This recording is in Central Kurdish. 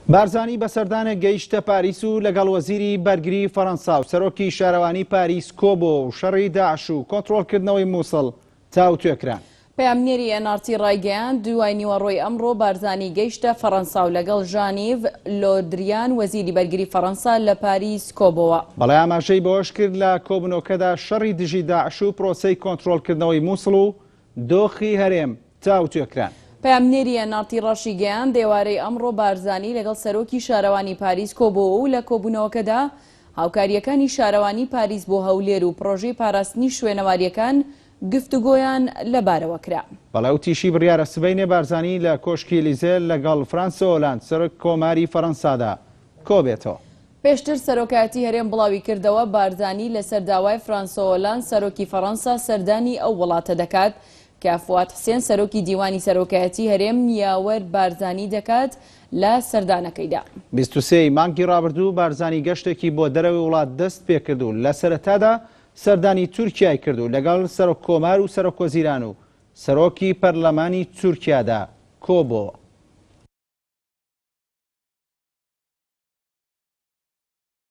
بارزانی بەسەردانێک گەیشتە پاریس و لەگەڵ وەزیری بەرگری فەڕەنسا و سەرۆکی شارەوانی پاریس کۆبۆ و شەڕی داعش و کۆنتڕۆڵکردنەوەی مووسڵ تاو توێکران. پەیامنێری ئەنارتی ڕایگەیاند دوای نیوەڕۆی ئەمڕۆ بارزانی گەیشتە فەڕەنسا و لەگەڵ ژانیڤ لۆدریان وەزیری بەرگری فەڕەنسا لە پاریس کۆبۆوە. بەڵای ئاماژەی بەوەش کرد لە کۆبنەوەکەدا شەڕی دژی داعش و پرۆسەی کۆنتڕۆڵکردنەوەی مووسڵ و دۆخی هەرێم تاو توێکران. پەیامنێری ئەنارتی ڕەشی گەیاند دێوارەی ئەمڕۆ بارزانی لەگەڵ سەرۆکی شارەوانی پاریس کۆبۆوە و لە کۆبوونەوەکەدا هاوکاریەکانی شارەوانی پاریس بۆ هەولێر و پرۆژەی پاراستنی شوێنەواریەکان گفتوگۆیان لەبارەوە کرا. بەڵاو تیشی بڕیارە سبەینێ بارزانی لە کۆشکی ئێلیزێ لەگەڵ فرانسۆ هۆلاند سەرۆک کۆماری فەڕەنسادا کۆبێتەوە. پێشتر سەرۆکایەتی هەرێم بڵاوی کردەوە بارزانی لە سەرداوای فرانسۆ هۆلاند سەرۆکی فەڕەنسا سەردانی ئەو وڵاتە دەکات کە فواد حسێن سەرۆکی دیوانی سەرۆکایەتی هەرێم یاوەر بارزانی دەکات لە سەردانەکەیدا. 23 مانگی ڕابردوو بارزانی گەشتێکی بۆ دەرەوەی وڵات دەست پێکرد و لە سەرەتادا سەردانی تورکیای کرد و لەگەڵ سەرۆک کۆمار و سەرۆک وەزیران و سەرۆکی پەرلەمانی تورکیادا کۆبۆ.